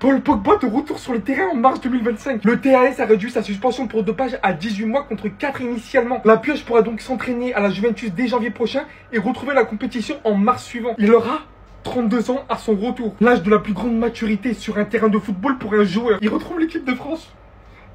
Paul Pogba de retour sur le terrain en mars 2025. Le TAS a réduit sa suspension pour dopage à 18 mois contre 4 initialement. La pioche pourra donc s'entraîner à la Juventus dès janvier prochain et retrouver la compétition en mars suivant. Il aura 32 ans à son retour. L'âge de la plus grande maturité sur un terrain de football pour un joueur. Il retrouve l'équipe de France.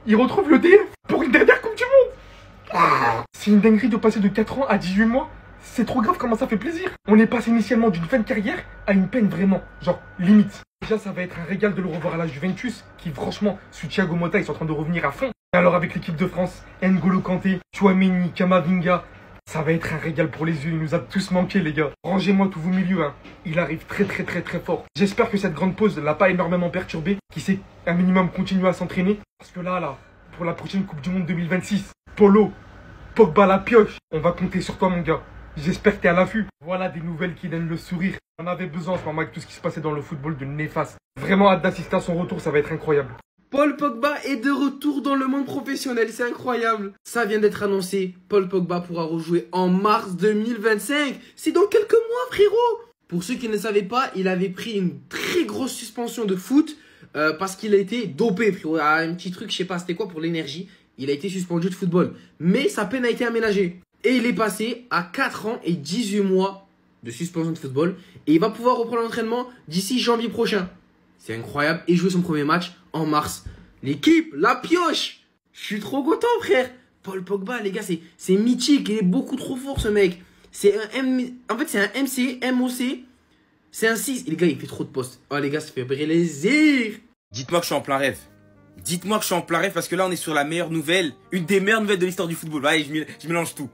Il retrouve le DF pour une dernière Coupe du Monde. C'est une dinguerie de passer de 4 ans à 18 mois. C'est trop grave comment ça fait plaisir. On est passé initialement d'une fin de carrière à une peine vraiment, genre limite. Déjà ça va être un régal de le revoir à la Juventus, qui franchement, sous Thiago Motta, ils sont en train de revenir à fond. Et alors avec l'équipe de France, N'Golo Kanté, Tchouaméni, Kamavinga, ça va être un régal pour les yeux, il nous a tous manqué les gars. Rangez-moi tous vos milieux, hein. Il arrive très fort. J'espère que cette grande pause l'a pas énormément perturbé, qu'il sait un minimum continuer à s'entraîner. Parce que là, pour la prochaine Coupe du Monde 2026, Polo, Pogba la pioche, on va compter sur toi mon gars. J'espère que t'es à l'affût. Voilà des nouvelles qui donnent le sourire. On avait besoin en ce moment avec tout ce qui se passait dans le football de néfaste. Vraiment hâte d'assister à son retour, ça va être incroyable. Paul Pogba est de retour dans le monde professionnel, c'est incroyable. Ça vient d'être annoncé, Paul Pogba pourra rejouer en mars 2025. C'est dans quelques mois frérot. Pour ceux qui ne savaient pas, il avait pris une très grosse suspension de foot parce qu'il a été dopé frérot. Ah, un petit truc, je sais pas c'était quoi pour l'énergie. Il a été suspendu de football. Mais sa peine a été aménagée. Et il est passé à 4 ans et 18 mois de suspension de football. Et il va pouvoir reprendre l'entraînement d'ici janvier prochain. C'est incroyable. Et jouer son premier match en mars. L'équipe, la pioche. Je suis trop content, frère. Paul Pogba, les gars, c'est mythique. Il est beaucoup trop fort, ce mec. C'est en fait, c'est un MC, MOC. C'est un 6. Les gars, il fait trop de postes. Oh, les gars, ça fait plaisir. Dites-moi que je suis en plein rêve. Dites-moi que je suis en plein rêve parce que là, on est sur la meilleure nouvelle. Une des meilleures nouvelles de l'histoire du football. Allez, je mélange tout.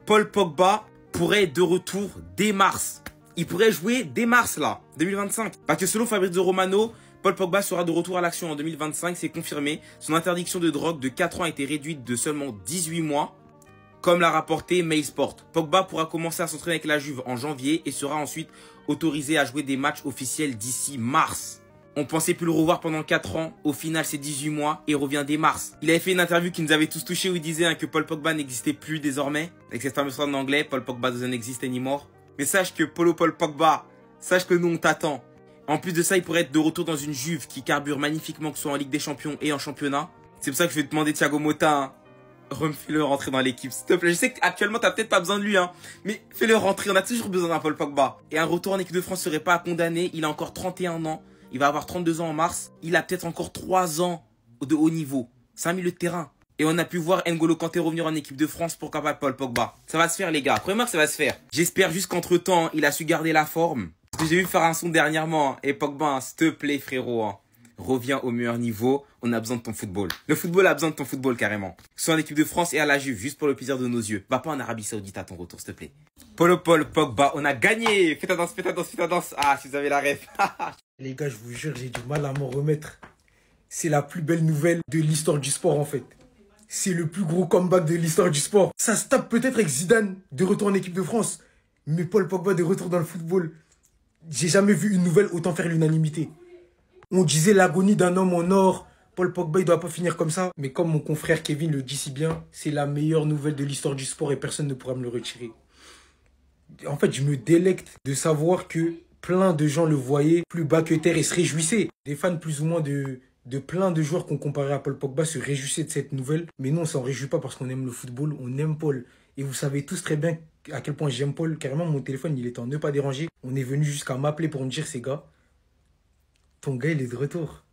Paul Pogba pourrait être de retour dès mars. Il pourrait jouer dès mars, là, 2025. Parce que selon Fabrizio Romano, Paul Pogba sera de retour à l'action en 2025, c'est confirmé. Son interdiction de drogue de 4 ans a été réduite de seulement 18 mois, comme l'a rapporté MailSport. Pogba pourra commencer à s'entraîner avec la Juve en janvier et sera ensuite autorisé à jouer des matchs officiels d'ici mars. On pensait plus le revoir pendant 4 ans, au final c'est 18 mois et revient dès mars. Il avait fait une interview qui nous avait tous touchés où il disait que Paul Pogba n'existait plus désormais. Avec cette fameuse phrase en anglais, Paul Pogba doesn't exist anymore. Mais sache que Paul Pogba, sache que nous on t'attend. En plus de ça, il pourrait être de retour dans une Juve qui carbure magnifiquement, que ce soit en Ligue des Champions et en championnat. C'est pour ça que je vais te demander Thiago Motta, fais-le rentrer dans l'équipe, s'il te plaît. Je sais qu'actuellement t'as peut-être pas besoin de lui, mais fais-le rentrer, on a toujours besoin d'un Paul Pogba. Et un retour en équipe de France serait pas à condamner, il a encore 31 ans. Il va avoir 32 ans en mars. Il a peut-être encore 3 ans de haut niveau. C'est un milieu de terrain. Et on a pu voir N'Golo Kanté revenir en équipe de France. Pourquoi pas Paul Pogba? Ça va se faire les gars. Croyez-moi que ça va se faire. J'espère juste qu'entre temps, il a su garder la forme. Parce que j'ai vu faire un son dernièrement. Et Pogba, s'il te plaît frérot. Reviens au meilleur niveau. On a besoin de ton football. Le football a besoin de ton football carrément. Soit en équipe de France et à la Juve. Juste pour le plaisir de nos yeux. Va pas en Arabie Saoudite à ton retour s'il te plaît. Paul Pogba, on a gagné. Fais ta danse, fais ta danse, fais ta danse. Ah, si vous avez la ref. Les gars, je vous jure, j'ai du mal à m'en remettre. C'est la plus belle nouvelle de l'histoire du sport, en fait. C'est le plus gros comeback de l'histoire du sport. Ça se tape peut-être avec Zidane de retour en équipe de France. Mais Paul Pogba de retour dans le football. J'ai jamais vu une nouvelle autant faire l'unanimité. On disait l'agonie d'un homme en or. Paul Pogba, il doit pas finir comme ça. Mais comme mon confrère Kevin le dit si bien, c'est la meilleure nouvelle de l'histoire du sport et personne ne pourra me le retirer. En fait, je me délecte de savoir que plein de gens le voyaient plus bas que terre et se réjouissaient. Des fans plus ou moins de plein de joueurs qu'on comparait à Paul Pogba se réjouissaient de cette nouvelle. Mais non, on s'en réjouit pas parce qu'on aime le football, on aime Paul. Et vous savez tous très bien à quel point j'aime Paul. Carrément, mon téléphone, il était en ne pas déranger. On est venu jusqu'à m'appeler pour me dire, ces gars, ton gars, il est de retour.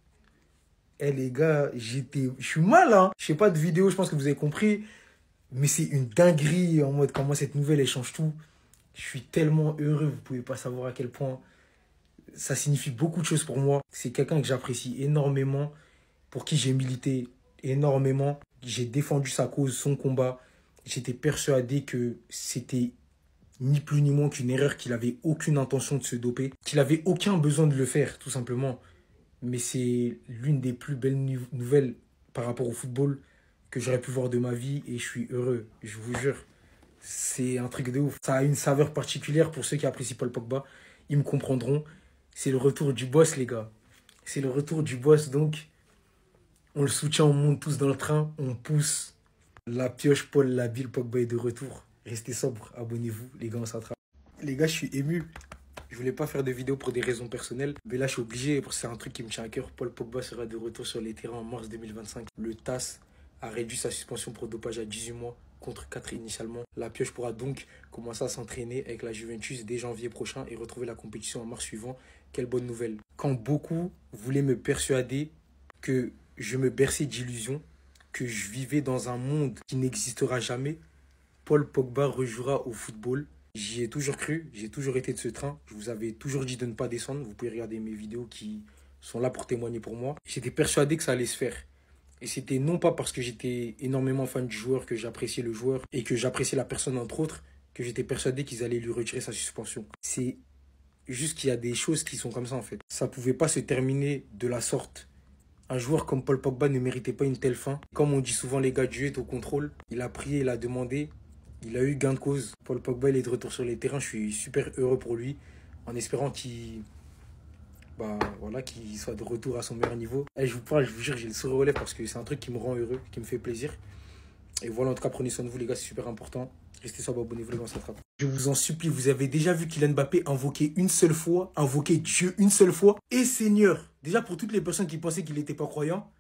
Eh les gars, je suis mal, hein. Je sais pas de vidéo, je pense que vous avez compris. Mais c'est une dinguerie en mode comment cette nouvelle, elle change tout. Je suis tellement heureux, vous pouvez pas savoir à quel point ça signifie beaucoup de choses pour moi. C'est quelqu'un que j'apprécie énormément, pour qui j'ai milité énormément. J'ai défendu sa cause, son combat. J'étais persuadé que c'était ni plus ni moins qu'une erreur, qu'il avait aucune intention de se doper, qu'il avait aucun besoin de le faire, tout simplement. Mais c'est l'une des plus belles nouvelles par rapport au football que j'aurais pu voir de ma vie et je suis heureux, je vous jure. C'est un truc de ouf. Ça a une saveur particulière pour ceux qui apprécient Paul Pogba. Ils me comprendront. C'est le retour du boss, les gars. C'est le retour du boss, donc on le soutient, on monte tous dans le train, on pousse. La pioche, Paul Labile, Pogba est de retour. Restez sobres, abonnez-vous, les gars, on s'attrape. Les gars, je suis ému. Je voulais pas faire de vidéo pour des raisons personnelles, mais là je suis obligé parce que c'est un truc qui me tient à cœur. Paul Pogba sera de retour sur les terrains en mars 2025. Le TAS a réduit sa suspension pour dopage à 18 mois contre 4 initialement. La pioche pourra donc commencer à s'entraîner avec la Juventus dès janvier prochain et retrouver la compétition en mars suivant. Quelle bonne nouvelle. Quand beaucoup voulaient me persuader que je me berçais d'illusions, que je vivais dans un monde qui n'existera jamais, Paul Pogba rejouera au football. J'y ai toujours cru, j'ai toujours été de ce train. Je vous avais toujours dit de ne pas descendre. Vous pouvez regarder mes vidéos qui sont là pour témoigner pour moi. J'étais persuadé que ça allait se faire. Et c'était non pas parce que j'étais énormément fan du joueur, que j'appréciais le joueur et que j'appréciais la personne entre autres, que j'étais persuadé qu'ils allaient lui retirer sa suspension. C'est juste qu'il y a des choses qui sont comme ça en fait. Ça pouvait pas se terminer de la sorte. Un joueur comme Paul Pogba ne méritait pas une telle fin. Comme on dit souvent, les gars, Dieu est au contrôle. Il a prié, il a demandé. Il a eu gain de cause. Paul Pogba, il est de retour sur les terrains. Je suis super heureux pour lui. En espérant qu'il soit de retour à son meilleur niveau. Et je vous parle, je vous jure, j'ai le sourire aux lèvres parce que c'est un truc qui me rend heureux, qui me fait plaisir. Et voilà, en tout cas, prenez soin de vous, les gars, c'est super important. Restez sobre, abonnez-vous, les gars, on s'attrape. Je vous en supplie, vous avez déjà vu Kylian Mbappé invoquer une seule fois, invoquer Dieu une seule fois et Seigneur. Déjà, pour toutes les personnes qui pensaient qu'il n'était pas croyant,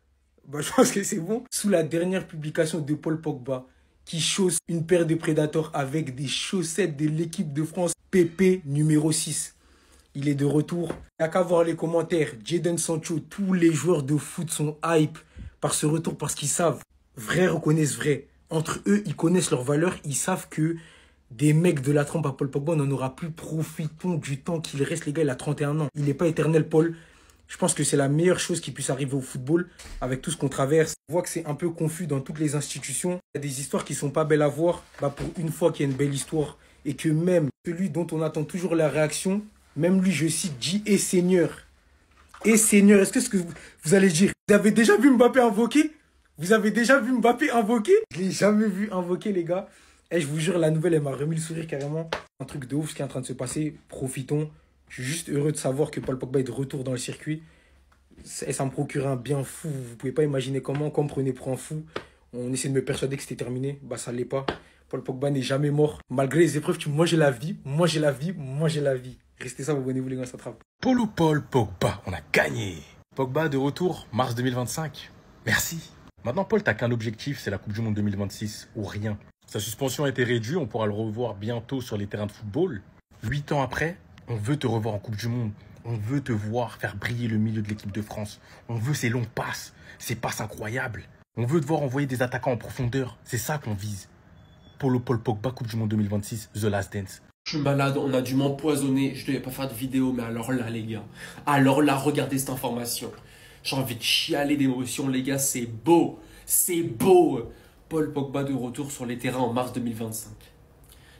je pense que c'est bon. Sous la dernière publication de Paul Pogba, qui chausse une paire de Predator avec des chaussettes de l'équipe de France PP numéro 6. Il est de retour. Il n'y a qu'à voir les commentaires. Jadon Sancho, tous les joueurs de foot sont hype par ce retour parce qu'ils savent. Vrai reconnaissent vrai. Entre eux, ils connaissent leur valeur. Ils savent que des mecs de la trempe à Paul Pogba, on n'en aura plus. Profitons du temps qu'il reste, les gars. Il a 31 ans. Il n'est pas éternel, Paul. Je pense que c'est la meilleure chose qui puisse arriver au football avec tout ce qu'on traverse. On voit que c'est un peu confus dans toutes les institutions. Il y a des histoires qui sont pas belles à voir. Pour une fois qu'il y a une belle histoire et que même celui dont on attend toujours la réaction, même lui, je cite, dit « Et Seigneur ». Et Seigneur, est-ce que ce que vous allez dire? Vous avez déjà vu Mbappé invoquer? Vous avez déjà vu Mbappé invoquer? Je l'ai jamais vu invoquer, les gars. Et je vous jure, la nouvelle, elle m'a remis le sourire carrément. Un truc de ouf, ce qui est en train de se passer. Profitons. Je suis juste heureux de savoir que Paul Pogba est de retour dans le circuit. Et ça me procure un bien fou. Vous pouvez pas imaginer comment. Comme prenez pour un fou. On essaie de me persuader que c'était terminé. Ça l'est pas. Paul Pogba n'est jamais mort. Malgré les épreuves, moi j'ai la vie. Moi j'ai la vie. Moi j'ai la vie. Restez ça, abonnez-vous les gars, ça attrape. Paul Pogba, on a gagné. Pogba de retour, mars 2025. Merci. Maintenant, Paul, t'as qu'un objectif, c'est la Coupe du Monde 2026, ou rien. Sa suspension a été réduite, on pourra le revoir bientôt sur les terrains de football. 8 ans après, on veut te revoir en Coupe du Monde. On veut te voir faire briller le milieu de l'équipe de France. On veut ces longues passes, ces passes incroyables. On veut te voir envoyer des attaquants en profondeur. C'est ça qu'on vise. Paul Pogba, Coupe du Monde 2026, The Last Dance. Je suis malade, on a dû m'empoisonner. Je devais pas faire de vidéo, mais alors là, les gars. Alors là, regardez cette information. J'ai envie de chialer d'émotion, les gars. C'est beau. C'est beau. Paul Pogba de retour sur les terrains en mars 2025.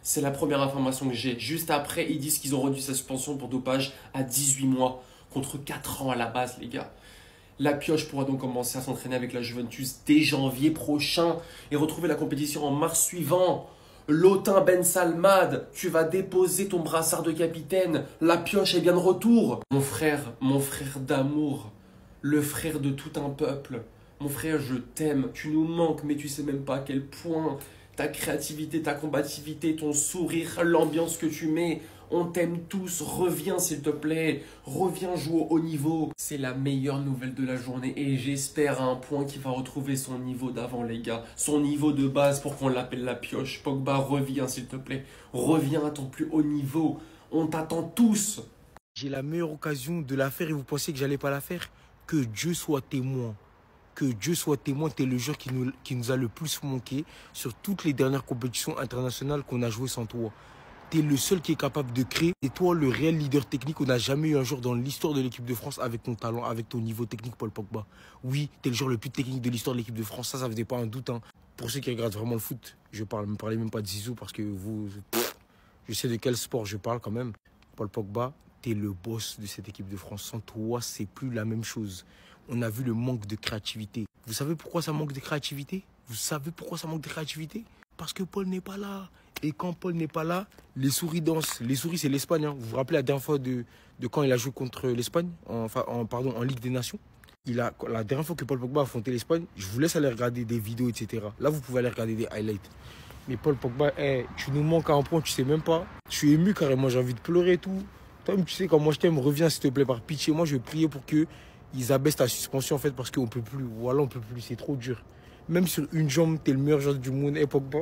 C'est la première information que j'ai. Juste après, ils disent qu'ils ont réduit sa suspension pour dopage à 18 mois contre 4 ans à la base, les gars. La pioche pourra donc commencer à s'entraîner avec la Juventus dès janvier prochain et retrouver la compétition en mars suivant. Lotin Ben Salmad, tu vas déposer ton brassard de capitaine. La pioche est bien de retour. Mon frère d'amour, le frère de tout un peuple. Mon frère, je t'aime. Tu nous manques, mais tu sais même pas à quel point. Ta créativité, ta combativité, ton sourire, l'ambiance que tu mets. On t'aime tous. Reviens s'il te plaît. Reviens jouer au haut niveau. C'est la meilleure nouvelle de la journée et j'espère à un point qu'il va retrouver son niveau d'avant, les gars. Son niveau de base pour qu'on l'appelle la pioche. Pogba, reviens s'il te plaît. Reviens à ton plus haut niveau. On t'attend tous. J'ai la meilleure occasion de la faire et vous pensez que j'allais pas la faire? Que Dieu soit témoin. Que Dieu soit témoin, t'es le joueur qui nous a le plus manqué sur toutes les dernières compétitions internationales qu'on a jouées sans toi. T'es le seul qui est capable de créer. Et toi, le réel leader technique, on n'a jamais eu un joueur dans l'histoire de l'équipe de France avec ton talent, avec ton niveau technique, Paul Pogba. Oui, t'es le joueur le plus technique de l'histoire de l'équipe de France. Ça faisait pas un doute. Hein. Pour ceux qui regardent vraiment le foot, me parlez même pas de Zizou parce que je sais de quel sport je parle quand même. Paul Pogba, t'es le boss de cette équipe de France. Sans toi, c'est plus la même chose. On a vu le manque de créativité. Vous savez pourquoi ça manque de créativité? Vous savez pourquoi ça manque de créativité? Parce que Paul n'est pas là. Et quand Paul n'est pas là, les souris dansent. Les souris, c'est l'Espagne. Hein. Vous vous rappelez la dernière fois de quand il a joué contre l'Espagne en Ligue des Nations? La dernière fois que Paul Pogba a affronté l'Espagne, je vous laisse aller regarder des vidéos, etc. Là, vous pouvez aller regarder des highlights. Mais Paul Pogba, tu nous manques à un point, tu sais même pas. Je suis ému carrément, j'ai envie de pleurer et tout. Toi-même, tu sais, quand moi je t'aime, reviens s'il te plaît par pitié. Moi, je vais prier pour qu'ils abaissent ta suspension en fait parce qu'on peut plus. Voilà, on peut plus. C'est trop dur. Même sur une jambe, t'es le meilleur joueur du monde. Et Pogba,